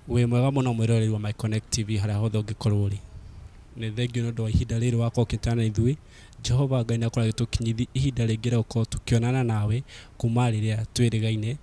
we mwega muno mwiroreri wa My Connect TV haria hothe ungikorwo ri ni thengio no ndo ihinda riri wako kitana ithui Jehova Ngai nakora gitukinyithi ihinda ringi roko tukionana nawe kuma riria twirigaine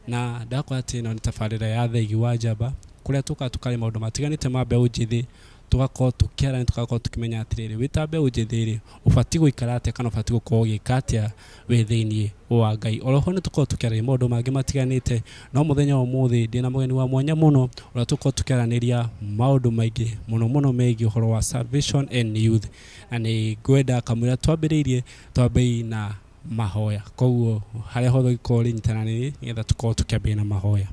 na ndakwa ati no nitafarira ya thegi wa njamba kuria tukari maundu matiganite mambe unjithi tugakorwo tukiara ni tugakorwo tukimenya atiriri witambe unjithiri ubati guikara ate kana ubati gukorwo gikatia we thiini wa Ngai oroho ni tukorwo tukiara maundu mangi matiganite no muthenya wa muthi ndina mugeni wa mwanya muno ora tukorwo tukiaraniria maundu maingi muno meigi uhoro wa salvation and youth ani gwenda kamwira twambiriirie twambe na mahoya koguo haria hothe ikori nyitanani ngetha tukorwo tukiambia na mahoya.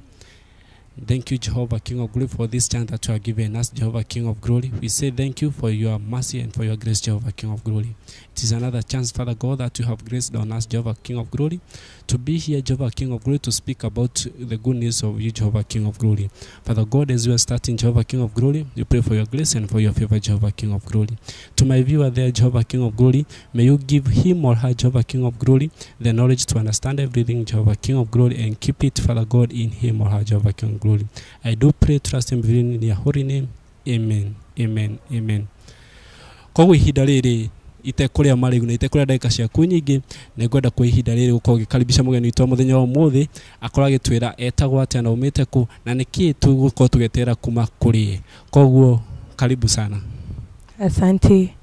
Thank you, Jehovah, King of Glory, for this chance that you are giving us, Jehovah, King of Glory. We say thank you for your mercy and for your grace, Jehovah, King of Glory. It is another chance, Father God, that you have graced on us, Jehovah, King of Glory, to be here, Jehovah, King of Glory, to speak about the good news of you, Jehovah, King of Glory. Father God, as we are starting, Jehovah, King of Glory, we pray for your grace and for your favor, Jehovah, King of Glory. To my viewer there, Jehovah, King of Glory, may you give him or her, Jehovah, King of Glory, the knowledge to understand everything, Jehovah, King of Glory, and keep it, Father God, in him or her, Jehovah, King of Glory. I do pray, trust and believe in your holy name. Amen. Amen. Amen. Koguo ihinda riri itekuria marigu na itekuria ndagika ciaku nyingi ne ngwenda ku ihinda riri gukorwo gikaribisha mugeni witu muthenya wa muthi akora gitwira etagwo atia na umite ku na niki tugukorwo tugetera kuma kuri koguo karibu sana. Asante.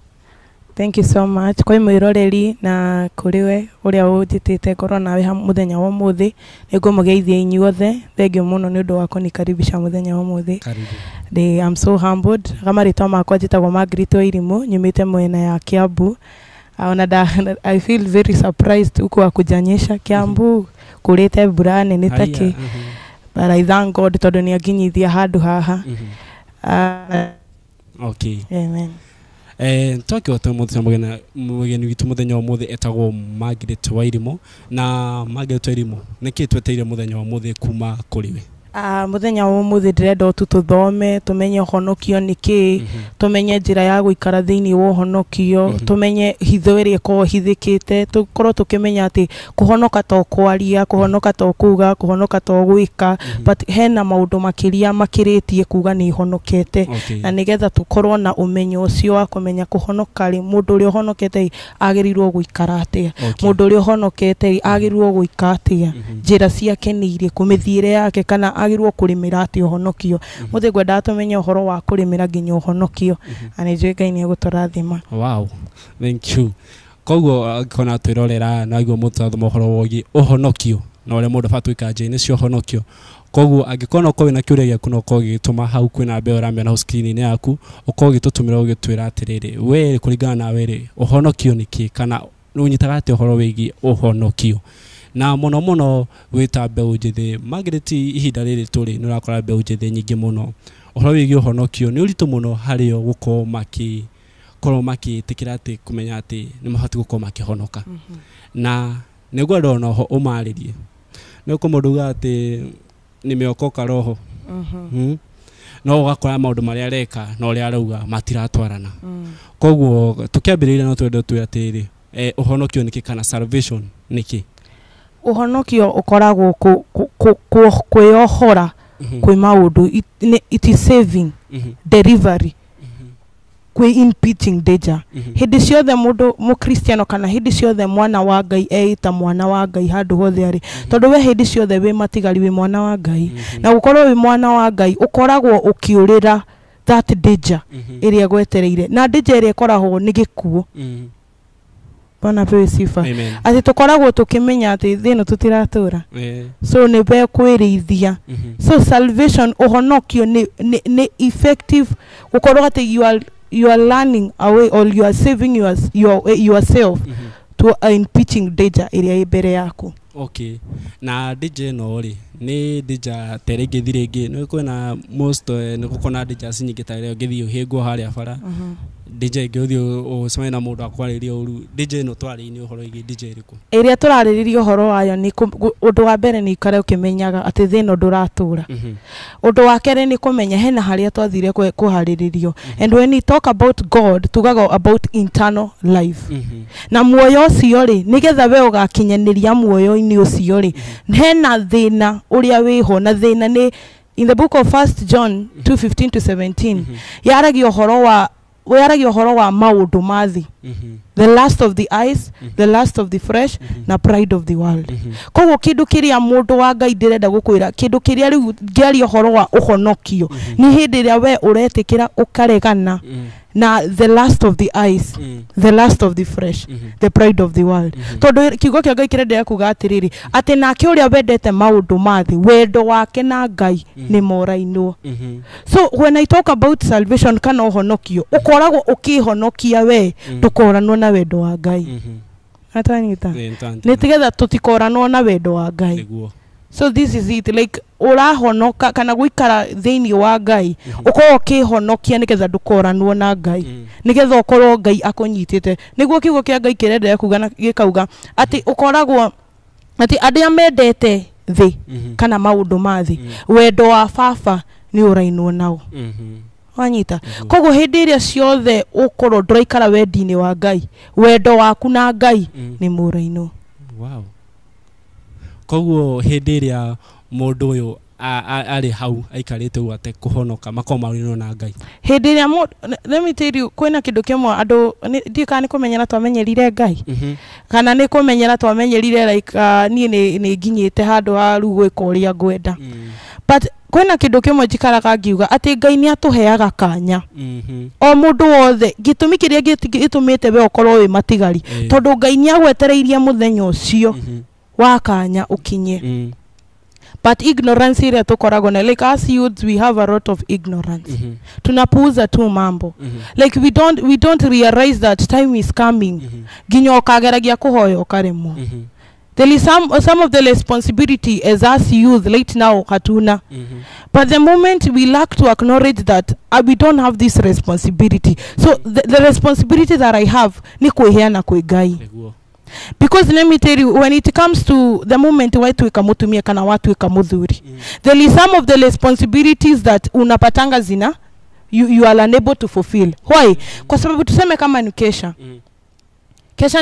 Thank you so much. Kwa mwiroreri na kuriwe uria ujitite ngoro nawe muthenya wa muthi nigumugeithia inyuothe thengio muno ni undu wa kunikaribisha muthenya wa muthi. Karibu. I'm so humbled. Gamarito makwa njitagwo Margaret Wairimu nyumite mwena ya Kiambu. I feel very surprised uko akujanyesha Kiambu kurite mbura nene take. But I thank God tondu ni aginyithia handu haha. Okay. Amen. Toki watu mugeni witu muthenya wa muthi etagwo Margaret Wairimu na Margaret Wairimu niki tweteire muthenya wa muthi kuma kuriwe. Muthenya wa muthi ndirenda tuthome tumenye honokio niki tumenye njira ya guikara thiini wa honokio tumenye hitho iri ko hithikite tukorwo tukimenya ati kuhonoka to kwaria kuhonoka to kuga kuhonoka to gwika but hena maundu makiria makiritie kuga ni honokete na nigetha tukorwo na umenyo ucio wa kumenya kuhonoka ri mundu uri honokete agirirwo guikara atia mundu uri honokete agirirwo guika atia njira ciake ni iri kumithiire yake kana agirwo kurimira ati honokio muthi gwenda tumenye uhoro wa kurimira nginya honokio ani njwe Ngai ni guturathima. Wow, thank you. Koguo kona twirorera na igwo mutathoma uhoro wogi uhonokio na ule mundu fatuika njini cio honokio koguo angikona uko wina kiuria giaku no ko gituma hau kwina mbe uramia na screen ni yaku uko gitutumira ugitwira atiriri we kuringana na were uhonokio niki kana unyitaga ati uhoro wigi uhonokio na muno wita mbeu njithi Margaret ihinda riri turi ni urakora mbeu njithi nyingi muno uhoro wigi uhonokio ni uritu muno hario guko maki tikira ati kumenya ati ni mahati guko makihonoka na niguo ndona ho umaririe ni kumuduga ati nimeokoka roho no ugakora maundu maria areka no ria arauga matiratwarana koguo tukiambiriria no twende tu atiri uhonokio niki kana salvation niki uhonokio ukoragwo kuyohora kwi maundu it is saving delivery kwi in pitching danger hindi ciothe mundu mukristiano kana hindi ciothe mwana wa Ngai eita mwana wa Ngai handu hothe ari tondu we hindi ciothe we matigari we mwana wa Ngai na gukorwo we mwana wa Ngai ukoragwo ukiurira that danger iria gwetereire na danger iria ikoragwo ni gikuo. Bana pewe sifa. Ati tukoragwo tukimenya ati thino tutiratura. So ne be kwirithia. So salvation uhonokio ni effective ukorwo ati you are learning away or you are saving yourself to in pitching danger area ibere yako. Okay. Na danger no ri ni danger terege thirege no kwena most ni gukona danger sinyige tare ngithi uhingwo haria bara DJ gyothi o semena mundu akwariria uru DJ no twari-ini uhoro igi DJ riku iria turaririria uhoro wayo ni undu wa mbere ni ikare ukimenyaga ati thino nduratura undu wa kere ni kumenya hena haria twathire kuhariririo and when we talk about God tugaga about internal life na muoyo ucio ri nigetha we ugakinyaniria muoyo-ini ucio ri hena thina uria wiho na thina ni in the book of 1 John 2:15 to 17 yaragia uhoro wa maundu mathi the lust of the eyes the lust of the flesh na pride of the world koguo kindu kiria mundu wa Ngai ndirenda gukwira kindu kiria riu ngeria uhoro wa uhonokio ni hindi ria we uretikira ukaregana na the lust of the eyes the lust of the flesh the pride of the world tondu kiugo kia Ngai kirenda kuga atiriri ati nake uria wendete maundu mathi wendo wake na Ngai ni morainwo so when I talk about salvation kana uhonokio ukoragwo ukihonokia we tukoranwo na wendo wa Ngai atanyita nitigetha tutikoranwo na wendo wa Ngai so this is it like urahonoka kana guikara thiini wa Ngai ukorwo ukihonokia nigetha ndukoranwo na Ngai nigetha ukorwo Ngai akunyitite niguo kiugo kia Ngai kirenda kuga na gikauga ati ukoragwo ati adia mendete thi kana maundu mathi wendo wa baba ni urainwo nao wanyita koguo hindi iria ciothe ukorwo nduraikara wendi-ini wa Ngai wendo waku na Ngai ni murainwo wow koguo hindi iria mundu uyu ari hau aikarite u ate kuhonoka makomarino na Ngai hindi iria let me tell you kwina kindu kimwe andu ndika ni kumenyera twamenyerire Ngai kana ni kumenyera twamenyerire like ni nginyite handu ha ru gwika uria ngwenda but kwina kindu kimwe njikaraga ngiuga ati Ngai ni atuheaga kanya o mundu wothe gitumi kiria gitumite we ukorwo wi matigari tondu Ngai ni agwetereirie muthenya ucio wa kanya ukinye but ignorance iria tukoragwo na like as youths we have a lot of ignorance tunapuuza tu mambo like we don't realize that time is coming ginyo ukageragia kuhoya ukaremwo there is some of the responsibility as us youth late now hatuna but the moment we lack to acknowledge that we don't have this responsibility so the responsibility that I have ni kuheana kwi Ngai because let me tell you when it comes to the moment watu ikamutumia kana watu ikamuthuri there is some of the responsibilities that unapatanga zina you are unable to fulfill why kwa sababu tuseme kama ni kesha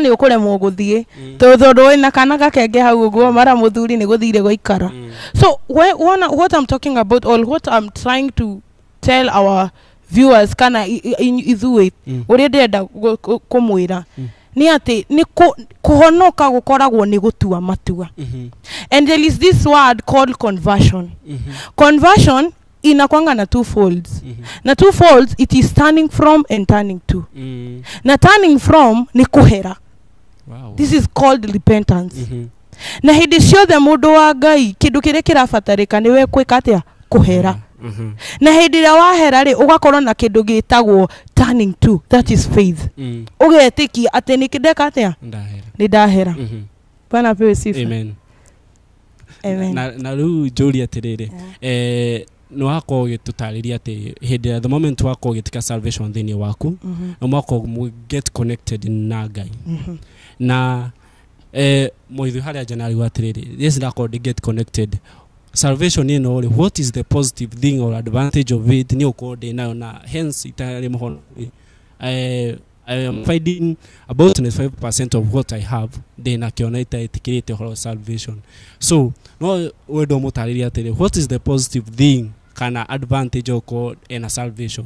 ni ukore muguthie tondu ina kana gakenge hau guo mara muthuri ni guthire goikara so what I'm talking about or what I'm trying to tell our viewers kana ithuĩ uria ndenda kumwira ni ati ni kuhonoka gukoragwo ni gutua matua and there is this word called conversion conversion inakwanga na two folds na two folds it is turning from and turning to na turning from ni kuhera this is called repentance na hindi ciothe mundu wa Ngai kindu kiria kirabatarika ni we kwika atia kuhera na hindi ria wahera ri ugakorwo na kindu gitagwo turning to that is faith ugetikia ati ni kideka atia ni ndahera bana pewe sifa amen na riu njuri atiriri no hako gitutariria ati hindi the moment wako gitika salvation thini waku no mwako get connected na Ngai na moithu haria janari watiriri this na called get connected salvation in all what is the positive thing or advantage of it ni ukode nayo na hence itari muhono I am finding about 25% of what I have then akiona itikirite horo salvation so no wedo mutariria tere what is the positive thing kana advantage of in a salvation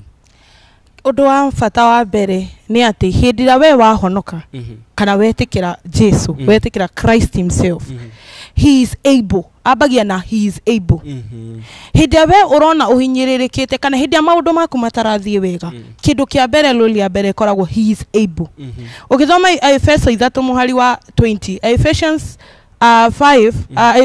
undu wa fata wa mbere ni ati hindira we wahonoka kana wetikira Jesu wetikira Christ himself he is able abagia na he is able hindia we urona uhinyiririkite kana hindia maundu maku matarathie wega kindu kia mbere lulia mbere koragwo he is able ukithoma Efeso 3 muhari wa 20 Ephesians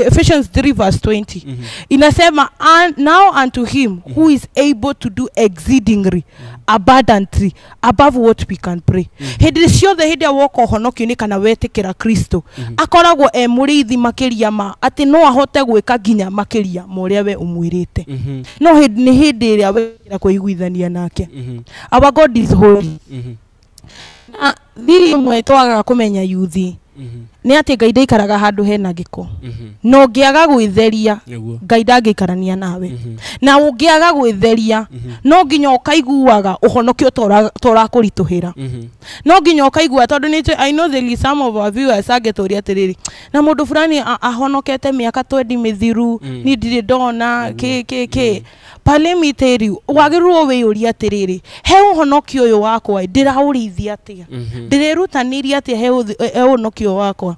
Ephesians 3 verse 20 inasema now unto him who is able to do exceedingly abundantly above what we can pray hindi ciothe hindi woko honokio ni kana wetikira Kristo akoragwo murithi makiria ma ati no ahote gwika ginya makiria moria we umwirite no ni hindi iria wekira kuiguithania nake our God is holy thiri mwe twaga kumenya yuthi nĩ atĩ Ngai ndaikaraga handũ hena gĩko no ngĩaga gwĩtheria Ngai ndangĩikarania nawe na ũngĩaga gwĩtheria no nginya ũkaiguaga ũhonokio torakũritũhĩra no nginya ũkaigua tondũ nĩ I know there is some of our viewers angĩtũria atĩrĩrĩ na mũndũ fulani ahonokete mĩaka 20 mĩthiru ni ndirĩ ndona kĩ palemitheri wagĩrĩrwo wĩyũria atĩrĩrĩ he ũhonokio ũyũ wakwa ndĩraũrĩithia atĩa ndĩrerutanĩria atĩa he ũhonokio wakwa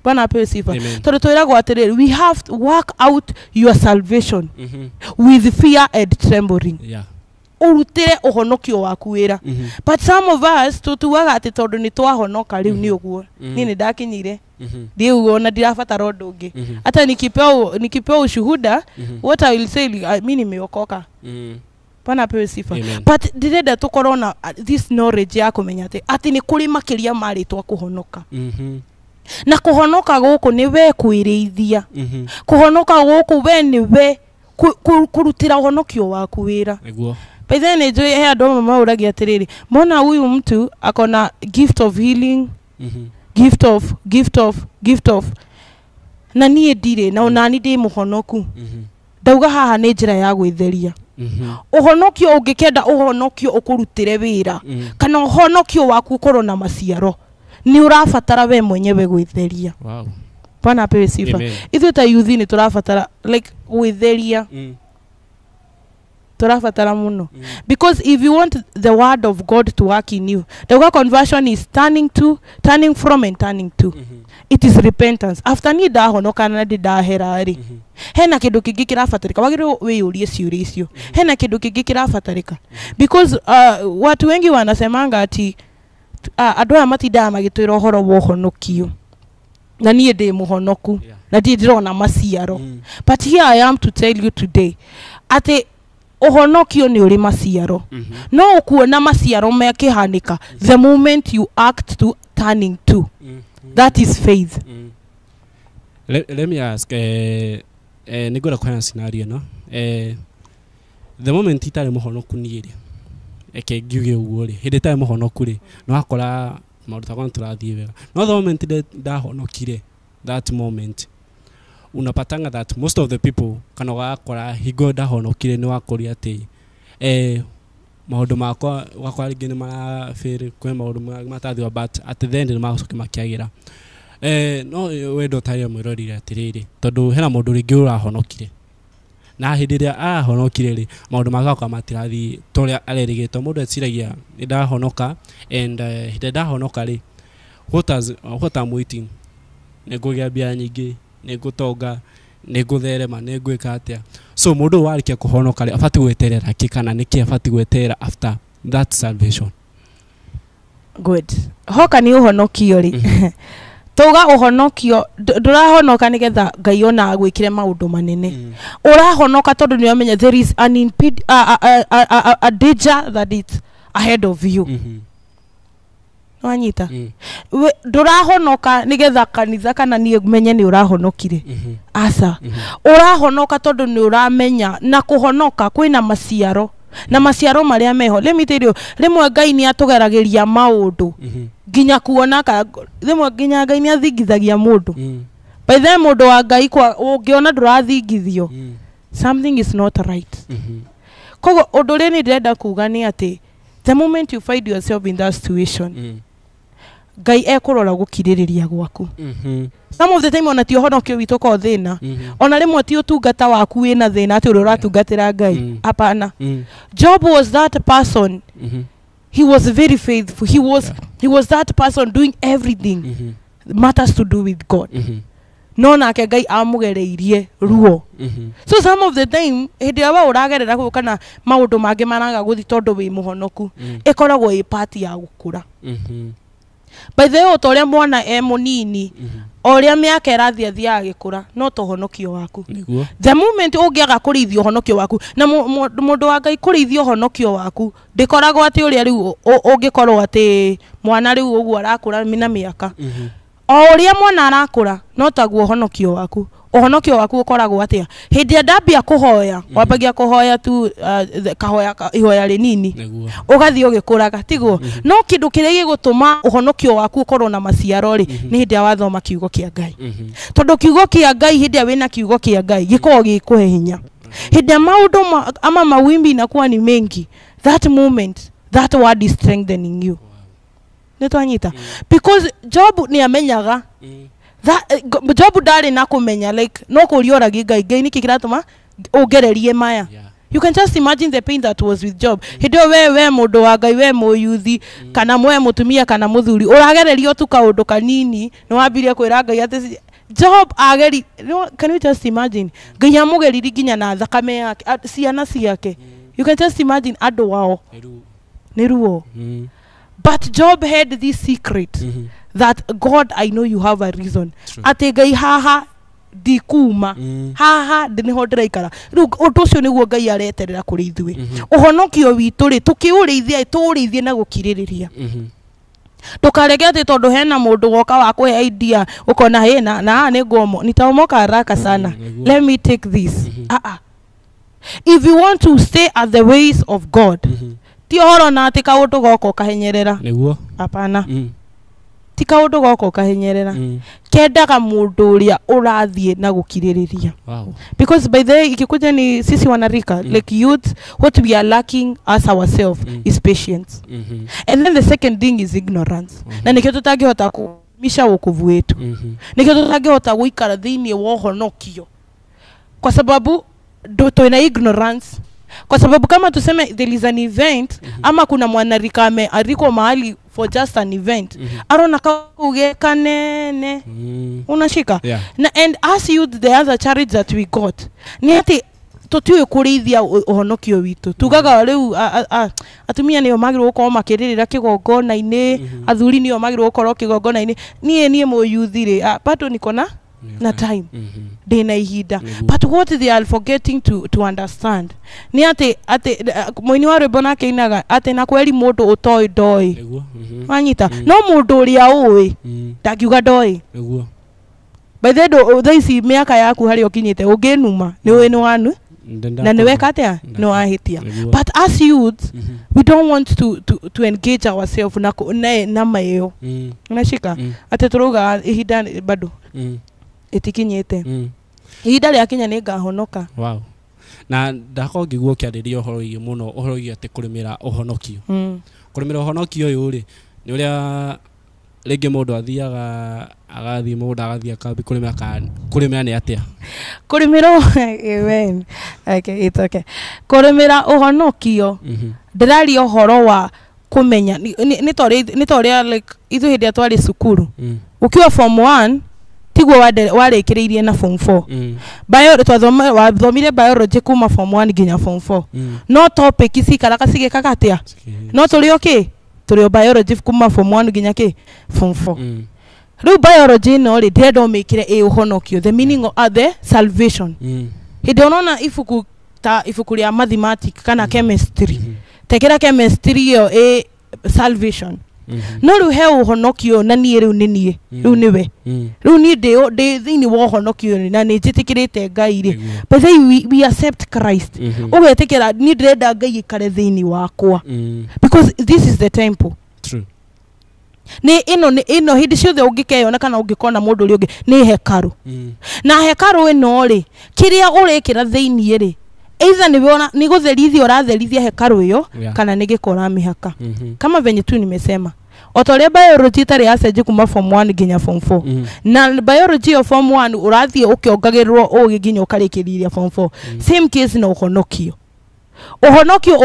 Bwana apewe sifa tondũ twĩragwo atĩrĩrĩ we have to work out your salvation with fear and trembling urutire ũhonokio waku wĩra but some of us tutuaga atĩ tondũ nĩ twahonoka rĩu nĩ ũguo niĩ nĩ ndakinyire ndiugo na ndirabatara ũndũ ũngĩ hata nikipeo ushuhuda what I will say mimi nimeokoka Bwana apewe sifa but ndĩrenda tukorwo na this knowledge ya kũmenya atĩ nĩ kũrĩ makĩria marĩtwa kũhonoka na kũhonoka gũkũ nĩ we kwĩrĩithia kũhonoka gũkũ we nĩ we kũrutĩra ũhonokio waku wĩra by then nĩnjũĩ he andũ amwe maũragia atĩrĩrĩ mona huyu mtu akona gift of healing gift of na niĩ ndirĩ na onani ndĩ mũhonoku ndauga haha nĩ njĩra ya gwĩtheria ũhonokio ũngĩkenda ũhonokio ũkũrutĩre wĩra kana ũhonokio waku ũkorwo na maciaro ni urabatara we mwenyewe gwĩtheria Bwana apewe sifa ithuĩ ta youth ni turabatara like gwĩtheria turabatara muno because if you want the word of God to work in you the word conversion is turning from and turning to it is repentance after ni ndahonoka na ndahera ri hena kindu kingi kirabatarika wagĩrĩrwo wĩyũrie ciũria icio hena kindu kingi kirabatarika because watu wengi wanasemanga ati andũ aya matindaga magĩtwĩra ũhoro wa ũhonokio na niĩ ndĩ mũhonoku na ndirona maciaro but here I am to tell you today ati ũhonokio nĩ ũrĩ maciaro no ũkuona maciaro makĩhanĩka the moment you act to turning to that is faith let me ask nĩngwenda kũhena scenario no the moment itarĩ mũhonoku niĩ eke ngiuge ũguo rĩ hĩndĩ itarĩ mũhonoku rĩ no akora maũndũ takwa tũrathiĩ wega no the moment ndahonokire that moment unapatanga that most of the people kana wakora higo ndahonokire ni wakoria atĩ maũndũ makwa rĩngĩ nĩ marafĩrĩ kwĩ maũndũ matathiwa but at the end nĩ macoke makĩagĩra no wendo ũtarĩ mwĩrorire atĩrĩrĩ tondũ hena mũndũ rĩngĩ ũrahonokire na hĩndĩ ĩrĩa ahonokire rĩ maũndũ magacoka matirathiĩ torĩa arerĩgĩtwo mũndũ eciragia nĩ ndahonoka and hĩndĩ ndahonoka rĩ what I'm waiting nĩ ngũgĩa mbia nyingĩ nĩ ngũtonga nĩ ngũtherema nĩ ngwĩka atĩa so mũndũ warĩkia kũhonoka rĩ abatiĩ gweterera kĩ kana nĩkĩ abatiĩ gweterera after that salvation good hoka nĩ ũhonokio rĩ toga ũhonokio ndũrahonoka nĩgetha Ngai ona agwĩkire maũndũ manene ũrahonoka tondũ nĩ wamenya there is a danger that is ahead of you wanyita ndũrahonoka nĩgetha kanitha kana niĩ menye nĩ ũrahonokire asa ũrahonoka tondũ nĩ ũramenya na kũhonoka kwĩna maciaro na maciaro marĩa meho let me tell you rĩmwe Ngai nĩ atũgeragĩria maũndũ nginya kuona rĩmwe nginya Ngai nĩ athingithagia mũndũ by the mũndũ wa Ngai ũngĩona ndũrathingithio something is not right koguo ũndũ ũrĩa nĩ ndĩrenda kuga nĩ atĩ the moment you find yourself in that situation Ngai ekũrora gũkirĩrĩria gwaku some of the time ona ti ũhonokio witũ ko thĩna ona rĩmwe ti ũtungata waku wĩna thĩna atĩ ũrĩa ũratungatĩra Ngai hapana Job was that person he was very faithful he was that person doing everything matters to do with God no nake Ngai amũgereirie ruo so some of the time hĩndĩ ĩrĩa ũragerera kũu kana maũndũ mangĩ maraga gũthi tondũ wĩ mũhonoku ĩkoragwo ĩ part ya gũkũra by the way ũtorĩa mwana mũnini ũrĩa mĩaka ĩrathiĩ athiaga gĩkũra no tohonokio waku the moment ũngĩaga kũrĩithia ũhonokio waku na mũndũ wa Ngai kũrĩithia ũhonokio waku ndĩkoragwo atĩ ũrĩa rĩu ũngĩkorwo atĩ mwana rĩu ũguo arakũra na mĩaka o ũrĩa mwana arakũra no taguo ũhonokio waku uhonokio waku ukoragwo atia hindi ndambia kuhoya wambagia kuhoya tu kahoya ihoya rinini ugathii ugikuraga tiguo no kindu kiria gigutuma uhonokio waku ukorwo na maciaro ri ni hindi wathoma kiugo kia Ngai tondu kiugo kia Ngai hindi wina kiugo kia Ngai gikorwo gikuhe hinya hindi maundu ama mawimbi inakuwa ni mengi that moment that word is strengthening you netwanyita because Job ni amenyaga that Job ndari na kumenya like no kurioragi Ngai niki kiratuma ugererie maya you can just imagine the pain that was with Job hidio we mundu wa Ngai we muyuthi kana mwe mutumia kana muthuri uragererio tu kaundu kanini no wambirie kwira Ngai ati Job ageri can you just imagine Ngai amugeriri ginya na thakame yake ciana ciake you can just imagine andu wao ni ruo but Job had this secret that God, I know you have a reason. Ate Ngai haha dikuma haha ndiniho ndiraikara riu undu ucio niguo Ngai areterera kuri ithui uhonokio witu ri tukiurithia turithie na gukiririria tukarege ati tondu hena mundu woka wa kuhe idea ukona hena na ni ngomo nitaomoka haraka sana let me take this if you want to stay at the ways of God ti horo na ati kaundu goko kahenyerera niguo hapana ti kaundu goko kahenyerera kendaga mundu uria urathie na gukiririria because by the way ikikuja ni sisi wanarika like youth what we are lacking as ourselves is patience and then the second thing is ignorance na nikio tutangihota kumisha wokovu wetu nikio tutangihota guikara thiini wa honokio kwa sababu twina ignorance kwa sababu kama tuseme there is an event ama kuna mwanarika ariko mahali for just an event arona kauge kanene unashika na and as youth the other charity that we got ni ati tutiwe kurithia uhonokio witu tugaga riu atumia niyo magirwo gukorwo makiririra kigongona-ini athuri niyo magirwo gukorwo kigongona-ini nie muyuthire pato nikona na time dena ihinda but what they are forgetting to understand ni ati moini wa rwimbo nake inaga ati na kweli mundu utoi ndoi wanyita no mundu uria uwi ndakiuga ndoi by the way thaisi miaka yaku hari ukinyite unginuma ni uwi ni wanu na ni weka atia no ahitia but as youth we don't want to engage ourselves na mayo unashika ati turuga ihinda bado itikinyete ihinda ria kinya ni ngahonoka na ndako ngiguo kiaririo uhoro igi muno uhoro igi ati kurimira uhonokio kurimira uhonokio uyu ri ni uria rege mundu athiaga agathi mundu agathia kambi kurimira ni atia kurimira amen okay it's okay kurimira uhonokio ndirari uhoro wa kumenya ni toria like ithu hindi atwari cukuru ukiwa form 1 tiguo warekireirie na form 4 bio wathomire biology kuma form 1 nginya form 4 no topic isi karaka sigeka katia no tuli okay tuli biology kuma form 1 nginya ke form 4 riu biology no ri ndendo mikire uhonokio the meaning of the salvation hindi onona ifuku ria mathematics kana chemistry tekera chemistry yo salvation no riu he uhonokio na nie riu nie riu niwe riu ni de thini wo honokio na ni jitikirite Ngai ri but we accept Christ ugetikira ni ndenda Ngai ikare thini wakwa because this is the temple true ni ino hindi ciothe ungikeyona kana ungikona mundu uri ungi ni hekaru na hekaru ino ri kiria urikira thini ri either ni gutherithia uratherithia hekaru iyo kana ni gikora mihaka kama venye tu nimesema otoria biology tari aseje kuma form 1 ginya form 4 na biology of form 1 urathie ukiongagirwo ugiginya ukarikiriria form 4 same case na uhonokio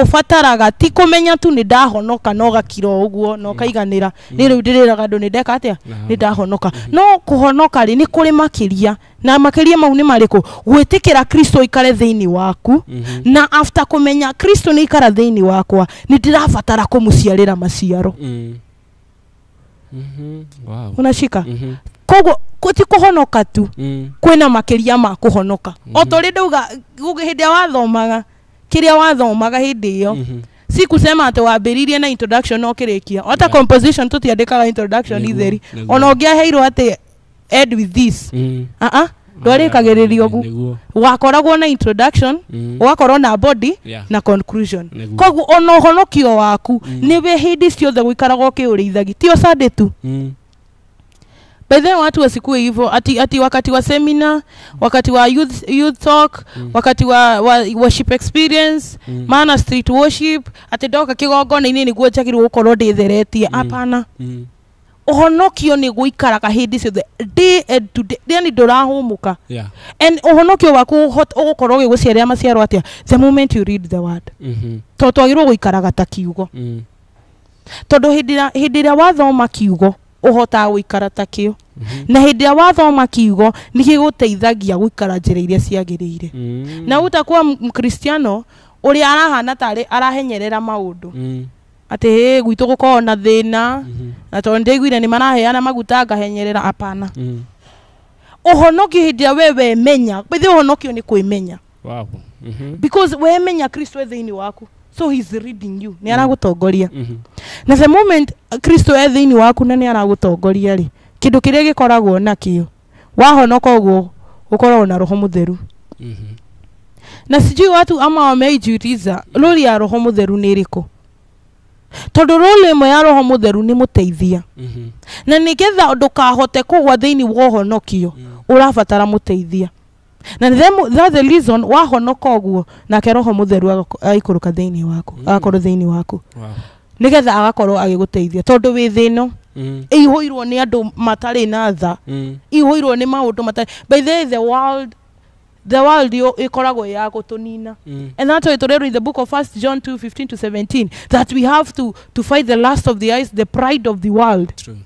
ufataraga ti kumenya tu ni ndahonoka no gakiro uguo no kaiganira ni riu ndiriraga ndu ni ndeka atia ni ndahonoka no kuhonoka ri ni kuri makiria na makiria mau ni mariku gwitikira Kristo ikare thiini waku na after kumenya Kristo ni ikara thiini wakwa ni ndirabatara kumuciarira maciaro wow unashika kogo kuti kuhonoka tu kwina makiria ma kuhonoka otori ndauga hindi wathomaga kiria wathomaga hindi iyo si kusema ati wambiririe na introduction no kirikia ota composition tutiandikaga introduction itheri ona ungiaheirwo ati end with this ndwarikagiririo gu wakoragwo na introduction ugakorwo na body na conclusion koguo ono honokio waku niwe hindi ciothe guikaraga ukiurithagi tio Sunday tu by then watu wasikue hivyo ati wakati wa seminar, wakati wa youth talk, wakati wa worship experience, maana street worship, ati doka kigongona ini niguo njagirwo gukorwo nditheretie apana. Uhonokio ni guikara hindi ciothe day and today yani ndurahumuka. And uhonokio waku ugukorwo giguciarira maciaro atia the moment you read the word. To twagirwo guikara ta kiugo. Tondu hindi ria wathoma kiugo uhota guikara ta kio na hindi ya wathoma kiugo nikiguteithagia guikara njira iria ciagirire na utakuwa mkristiano uri arahana tari arahenyerera maundu ati gwitu gukorwo na thina na tondu ndigwire ni maraheana maguta ngahenyerera apana uhonokio hindi ya wewe menya bithi uhonokio ni kwimenya because we menya Kristo thiini waku so he's reading you ni aragutongoria na the moment Kristo thiini waku na ni aragutongoria ri kindu kiria gikoragwo nakio wahonoka uguo ukoragwo na roho mutheru na sijui watu ama wamejiuliza roli ya roho mutheru ni iriku tondu roli imo ya roho mutheru ni muteithia na nigetha ndukahote kugwa thiini wa honokio urabatara muteithia na that's the reason wahonoka uguo na ke roho mutheru aikuruka thiini waku akorwo thiini waku nigetha agakorwo agiguteithia tondu wi thino ihoirwo ni andu matari na tha ihoirwo ni maundu matari by the world ikoragwo ya gutunina and that's why it read in the book of 1 John 2:15-17 that we have to fight the lust of the eyes, the pride of the world. True.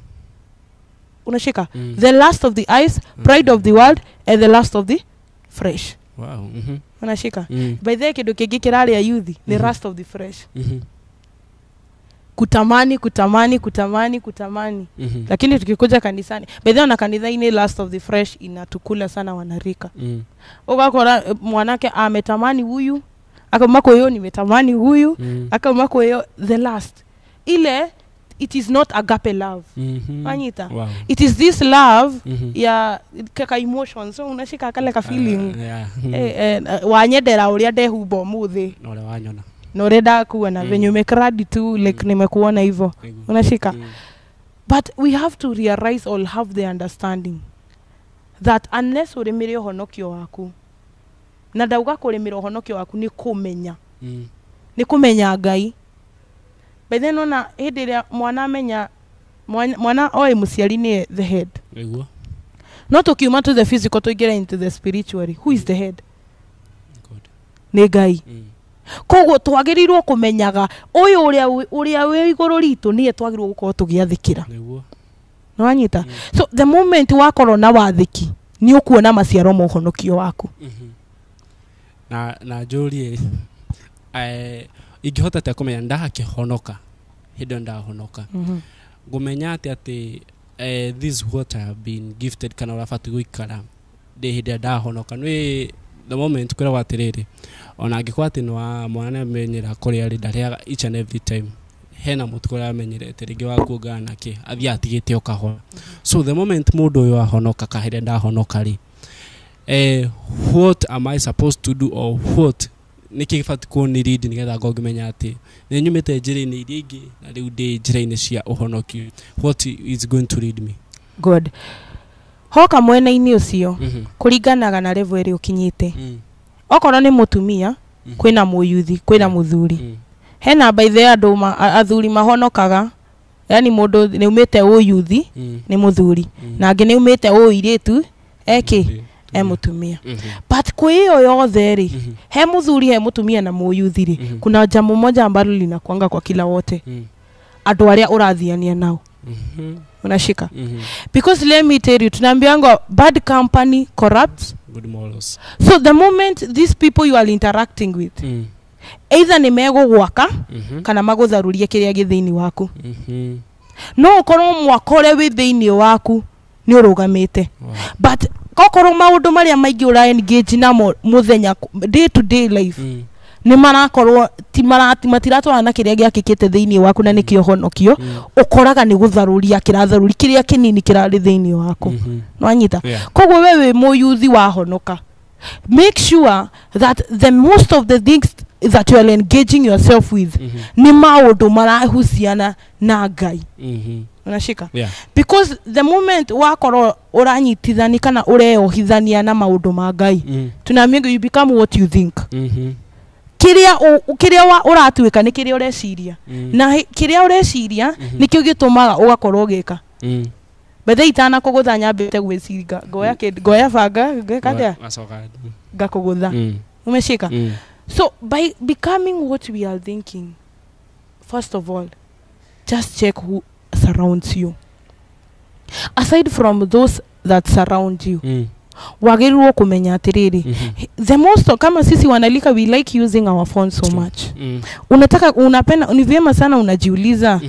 Unashika the lust of the eyes, pride of the world, and the lust of the flesh. Wow. Unashika by the kidu kingi kirari ya youth the lust of the flesh. Kutamani lakini tukikuja kanisani by the na kanisa ine lust of the fresh inatukula sana wanarika ugakora mwanake ametamani huyu akamako yeye nimetamani huyu akamako yeye the last ile it is not agape love anita it is this love ya kaka emotions so unashika kale ka feeling wanyendera uria ndehumba muthi nore wanyona noreda kuona venye umekradi tu like nimekuona hivyo unashika but we have to realize or have the understanding that unless uremire honokio waku na ndauga kuremira honokio waku ni kumenya Ngai by then ona hindi ria mwana amenya mwana oi muciari ni the head not ukiuma to the physical to get into the spiritual who is the head God ni Ngai koguo twagirirwo kumenyaga uyu uria we iguru ritu nie twagirirwo gukorwo tugiathikira niguo no anyita so the moment wakorwo na wathiki ni ukuona maciaro ma uhonokio waku na jurie igihota ta kumenya ndahakihonoka hindo ndahonoka ngumenya ati this what I have been gifted kana urafatu guikara de hida ndahonoka nwi the moment kwira watiriri ona angikwati no mwana menyera kuri ari ndaria each and every time hena mutukura amenyerete ringi wakuonga nake athia atigite okahona so the moment mundu uyu ahonoka kahire ndahonoka ri what am I supposed to do or what nikifati ko ni read nigetha ngogimenya ati ni nyumite njira-ini iria ingi na riu ndi njira-ini cia uhonokio what is going to lead me good hoka mwena-ini ucio kuringanaga na level iri ukinyite okorwo ni mutumia kwina muyuthi kwina muthuri hena by the andu athuri mahonokaga yani mundu ni umite uyuthi ni muthuri na angi ni umite uiritu mutumia but kwa hiyo yothe ri he muthuri he mutumia na muyuthi ri kuna jambo moja ambalo linakuanga kwa kila wote andu aria urathiania nao unashika because let me tell you tunaambianga bad company corrupts good morals so the moment these people you are interacting with either ni megugwaka kana magutharuria kiria githiini waku no ukorwo mwakore wi thiini waku ni urugamite but kokoro maundu maria maingi ura engage namo muthenya day to day life ni marakorwo ti matiratwara na kiria giakikite thiini waku na nikio honokio ukoraga ni gutharuria kiratharuri kiria kinini kirari thiini waku no anyita kogwo wewe muyuthi wa honoka make sure that the most of the things that you are engaging yourself with ni maundu marahusiana na Ngai unashika because the moment wakorwo uranyitithani kana ureohithania na maundu ma Ngai tunaambia you become what you think kiria uratuika ni kiria ureciria na kiria ureciria nikio gitumaga ugakorwo gika bethe itana kugutha nyambite gwiciringa ngoya banga ngekadea ngakugutha umeshika so by becoming what we are thinking, first of all just check who surrounds you. Aside from those that surround you wagirirwo kumenya atiriri the most kama sisi wanalika we like using our phone so much unataka unapenda ni vyema sana unajiuliza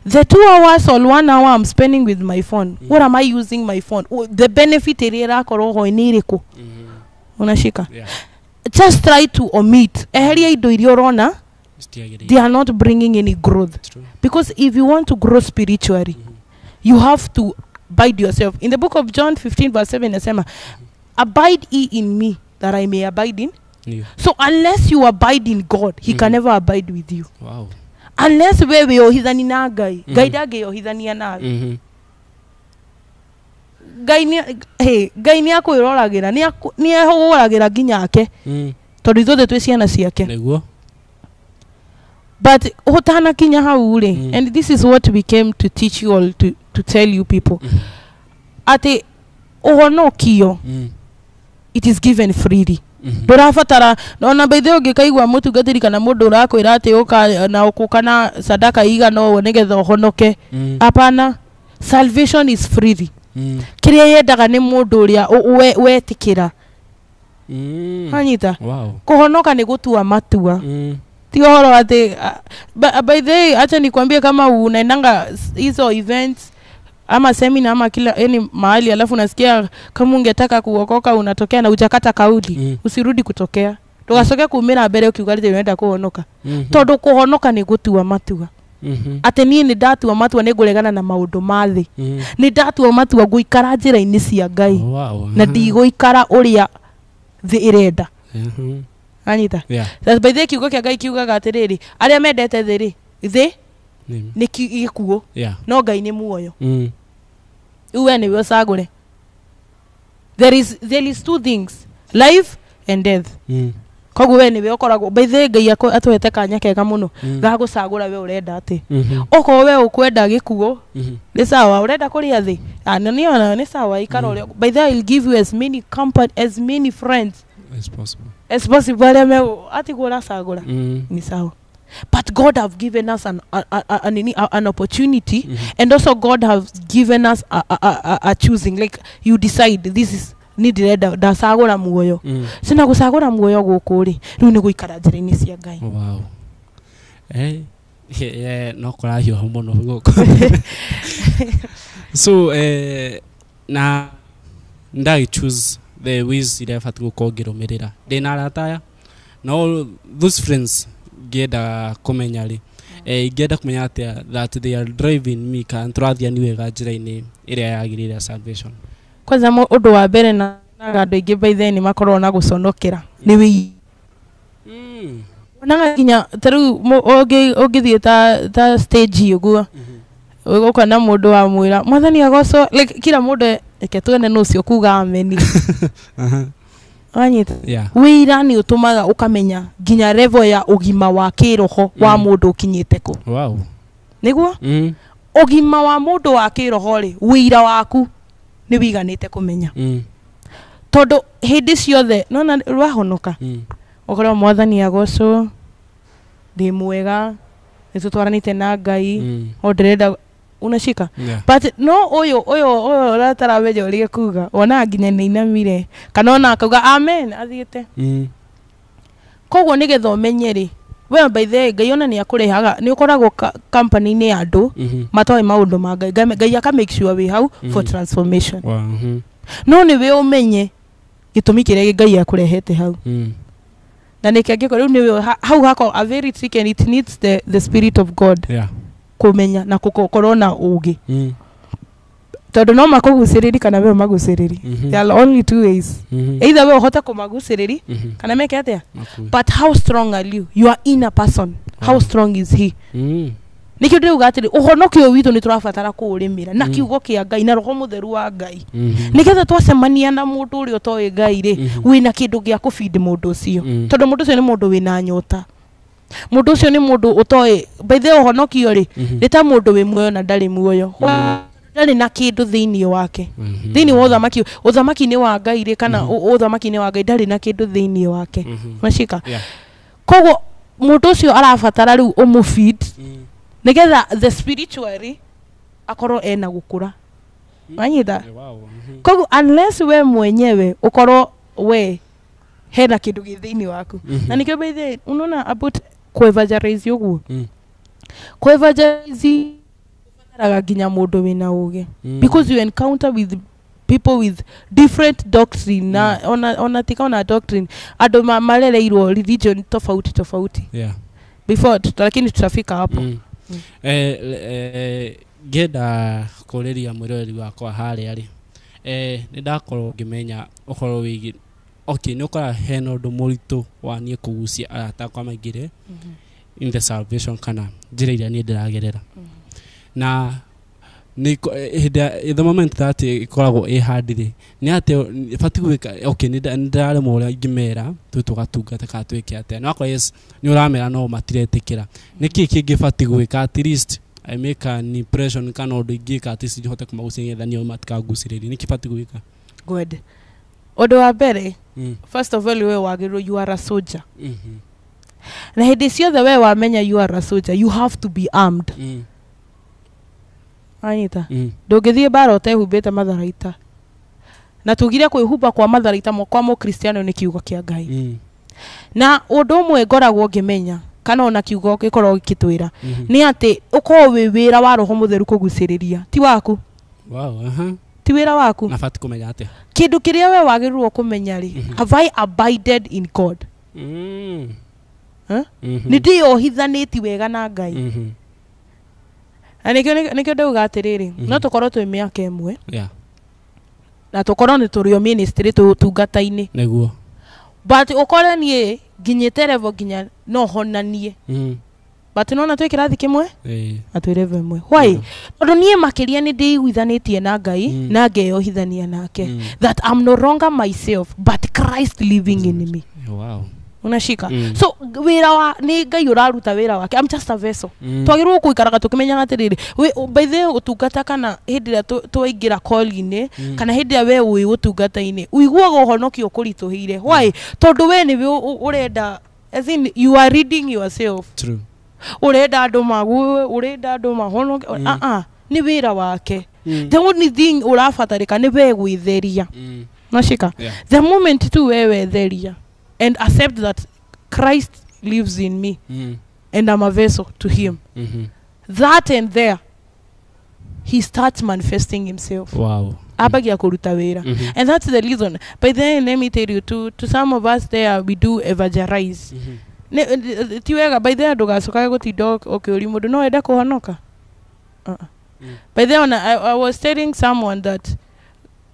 the 2 hours or 1 hour I'm spending with my phone what am I using my phone the benefit area koroho iniriku unashika just try to omit eheria indo irio rona they are not bringing any growth because if you want to grow spiritually you have to abide yourself. In the book of John 15:7 nasema abide ye in me that I may abide in you. So unless you abide in God he can never abide with you. Wow. Unless wewe ohithani na Ngai Ngai ndage ohithania nawe Ngai ni akwirораgira ni ehogораgira nginya ake tondu ithuothe twi ciana ciake niguo but hotana kinya hau ri and this is what we came to teach you all to tell you people ati uhonokio it is given freely ndurabatara na bethe ungikaigwa mutungatiri kana mundu urakwira ati uka na ukukana sadaka iga no wonegetha uhonoke apana salvation is freely kiria yendaga ni mundu uria wetikira hanyita kuhonoka ni gutua matua tioro ati by the way acha nikwambie kama unaendanga hizo events ama seminar ama kila mahali alafu unasikia kama ungetaka kuokoka unatokea na ujakata kauli usirudi kutokea tugacoke kumira mbere ukiugarite unaenda kuhonoka tondu kuhonoka ni gutua matua ati nie ni ndatua matua ni nguregana na maundu mathi ni ndatua matua guikara njira-ini cia Ngai na ndigũikara uria thi irenda anyita that's by the kiugo kia Ngai kiugaga atiriri aria mendete thi ni gikuo no Ngai ni muoyo uwe ni wosagure there is two things life and death kogwo we ni we okoragwo by the Ngai atwete kanya kega muno ga gucagura we urenda ati oko we ukwenda gikuo ni sawa urenda kuria thi ni sawa ikara uri by the I'll give you as many friends as possible me ati gura sagura ni sawa but God have given us an opportunity and also God have given us a choosing like you decide this is nidireda ndacagura muoyo sina gucagura muoyo guku ri riu ni guikara njira-ini cia Ngai wow no kurahio muno guku so na ndai choose the ways ira fatu gukongeromerera ndina arataya no those friends ngenda kumenya ri ngenda kumenya atia that they are driving me kan turathia ni wega njira-ini iria yagirira salvation kwanza undu wa mbere na andu ingi by then makorwo na guconokera ni wi nanga kinya taru ogithie ta stage uguo ugoka na mundu wa mwira mwathani agoco like kila mundu eketwene no cio kuga ameni anyita wira ni utumaga ukamenya ginya level ya ugima wa kiroho wa mundu kinyite ku wow niguo ugima wa mundu wa kiroho ri wira waku ni wiganite kumenya tondu hindi ciothe nona rwahonoka okorwo mwathani agoco ndi mwega nitutwaranite na Ngai ondirenda unashika but no oyo ratara weje uri kuga ona nginya ni inamire kana ona akauga amen athiete kogwo ni getho menyeri we by the Ngai ona ni akurehaga ni ukoragwo company ni andu matoe maundu ma Ngai aka make sure we how for transformation no ni we umenye gitumi kiria Ngai akurehete hau na nikiangiko riu niwe hau hako a very tricky and it needs the spirit of God kumenya na kukorwo na ugi tondu no makuguciriri kana we maguciriri there are only two ways either we uhota kumaguciriri kana meke atia but how strong are you are in a person how strong is he nikio ndiuga atiri uhonokio witu ni turabatara kuurimira na kiugo kia Ngai na roho mutheru wa Ngai niketha twacemania na mundu uri utoi Ngai ri wina kindu gia kufeed mundu ucio tondu mundu ucio ni mundu wina nyota mundu ucio ni mundu utoi by the uhonokio ri ni ta mundu wi muoyo na ndari muoyo ndari na kindu thiini wake thiini wa uthamaki ni wa Ngai ri kana uthamaki ni wa Ngai ndari na kindu thiini wake mashika kogo mundu ucio arabatara riu umufeed nigetha the spiritually akorwo ena gukura anyita kogu unless we mwenyewe ukorwo we hena kindu githini waku na nikio bethe unaona about kuevangelize uguo kuevangelize fataraga ginya mundu wina uge because you encounter with people with different doctrine na ona tika ona doctrine ado malereirwo religion tofauti before lakini tutafika hapo ngenda kuriria mwirori wakwa haria ri nindakorwo ngimenya ukoro wigi okay ni ukora hena undu muritu wa nie kugucia arata kwa maigire in the salvation kana njira iria nie ndiragerera na ni the moment that ikoragwo hard ni ate fati gwika okay ni ndare muria ngimera tugatungata ka twike ate no akora yes ni uramera no matiretikira niki kingi fati gwika at least I make an impression kana undu ingika at least hote kumagucengethania matikaguciriri niki fati gwika good odo wa bere first of all we wagiro you are a soldier na hindi ciothe we wamenya you are a soldier you have to be armed anyita ndungithie bara utehumbite matharaita na tugire kwihumba kwa matharaita kwa mo Kristiano ni kiugo kia Ngai na undu umwe ngoragwo ngimenya kana ona kiugo gikorwo gikitwira ni ati uko wi wira wa roho mutheru kuguciriria ti waku ti wira waku na fati kumenya ate kindu kiria we wagirwo kumenya ri have I abided in God ni ndio hithaniti wega na Ngai Nikio ndauga atiriri no tukorwo twi miaka imwe na tukorwo ni turio ministry tutungata-ini neguo but ukore nie nginyite level nginya no honanie but nona twi kirathi kimwe atwi level imwe why tondu nie makiria ni ndiiguithanitie na Ngai na ngeyohithania nake that I'm no longer myself but Christ living in me unashika so wira wa ni Ngai uraruta wira wake I'm just a vessel twagirwo kuikaraga tukimenya atiriri by the utungata kana hindira twaingira call-ini kana hindira we ui utungata-ini uiguaga uhonokio kurituhire why tondu we ni urenda as in you are reading yourself true urenda andu mahonoke ni wira wake the only thing urafatarika ni we gwitheria unashika the moment tu wewe theria and accept that Christ lives in me and I'm a vessel to him that and there he starts manifesting himself abagia kuruta wira and that's the reason by then let me tell you to some of us there we do evangelize tiwega by then ndugacokaga gutinda ukiuri mundu no enda kuhonoka by then I was telling someone that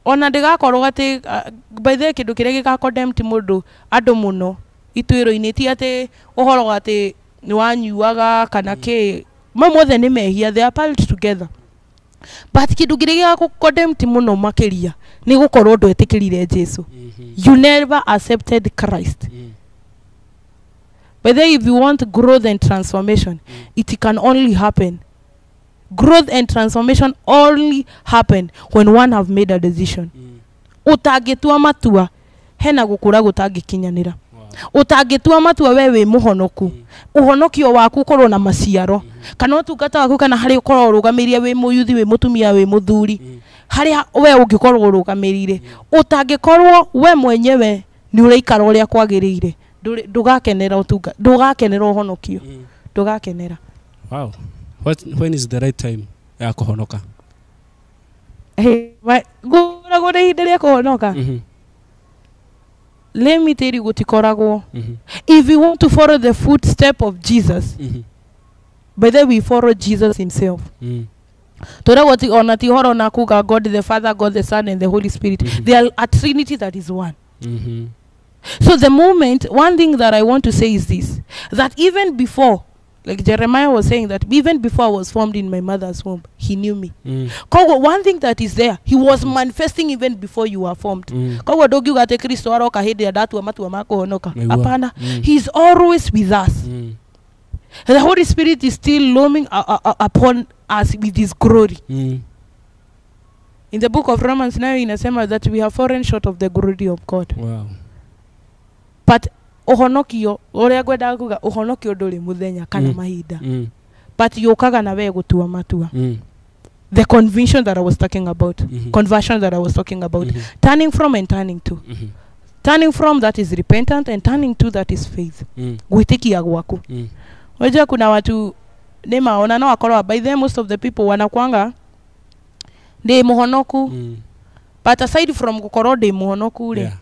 ona ndigakorwo ati by the kindu kiria gigakondemn ti mundu andu muno itwiro-ini ti ati uhoro ati ni wanyuaga kana ki mamothe ni mehia they are piled together but kindu kiria gigakondemn ti muno makiria ni gukorwo ndwetikirire Jesu you never accepted Christ but if you want growth and transformation it can only happen growth and transformation only happen when one have made a decision utangitua matua hena gukura gutangikinyanira utangitua matua wewe muhonoku uhonokio waku korwo na maciaro kana utungata waku kana hari ukorwo rugamiria we muyuthi we mutumia we muthuri hari we ungikorwo rugamirire utangikorwo we mwenyewe ni uraikara uria kwagirire ndugakenera utunga ndugakenera uhonokio ndugakenera when is the right time ya kuhonoka gura ihinda ria kuhonoka let me tell you gutikoragwo. If we want to follow the footstep of Jesus, by the way we follow Jesus himself. Tora what on ti horo na kuga God the Father, God the Son and the Holy Spirit. They are a trinity that is one. So the moment, one thing that I want to say is this, that even before, like Jeremiah was saying, that even before I was formed in my mother's womb, he knew me. One thing that is there, he was manifesting even before you were formed. He's always with us. The Holy Spirit is still looming upon us with his glory. In the book of Romans now inasema that we have fallen short of the glory of God. Wow. But ohonokio oria gwenda kuga ohonokio nduri muthenya kana mahinda. But yokaga na we gutua matua. The conviction that I was talking about, conversion that I was talking about, turning from and turning to. Turning from, that is repentant, and turning to, that is faith. Gwitikia gwaku. Wajua kuna watu nemaona na wakorwa, by them most of the people wanakwanga de muhonoku. But aside from gukorwo de muhonoku le,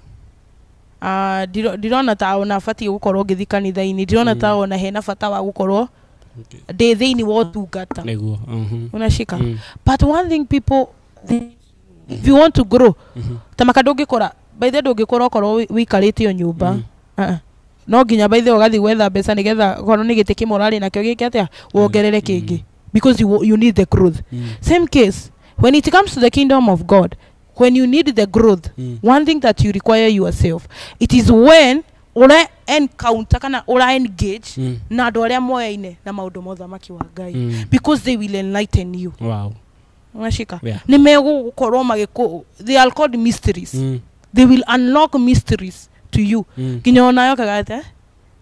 dirona ta ona fati gukorwo githika thaini, dirona ta ona hena fata wa gukorwo de thaini wo tungata. Unashika. But one thing people, if you want to grow, tamaka ndungikora, by the ndungikora korwo wikarite yo nyumba. No ginya by the ugathi gwetha mbeca nigetha korwo ni gite kimorali nakyo gike atia wongerere kingi, because you need the growth. Same case when it comes to the kingdom of God, when you need the growth, one thing that you require yourself, it is when ura encounter kana ura engage na andu aria moyaine na maundu mothe maki wa Ngai, because they will enlighten you. Wow. Unashika. Ni megukorwo magiko, they are called mysteries. They will unlock mysteries to you. Kinyona yo kagate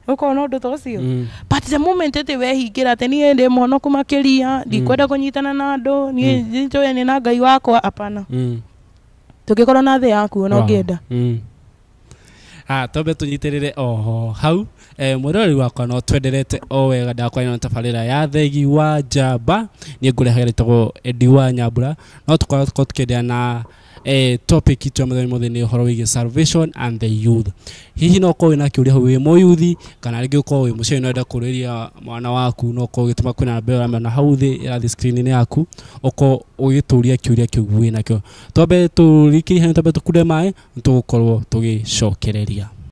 uko no ndo tocio. But the moment ete we higira teni ende mono kumakiria ndikwenda kunyitana na andu ni njoye ni na Ngai wako apana. Tugikorwo na the yaku no ngenda. Tobe tunyitirire oho hau mwirori wakwa no twenderete o wega ndakwa ino tabarira ya thegi wa njamba ni ngureheretwo Eddie wa Nyambura no tukorwo tukendia na topic itu muthe ni horo wige salvation and the youth. Hihi no ko wina kiuria wi mo youth kana ringi ko wi mucii no enda kuriria mwana waku no ko gituma kwina mbere na hau thi ya the screen ni yaku oko ugituria kiuria kiu wina kyo tobe turikiri hano tobe tukure mai tugukorwo tugicokereria.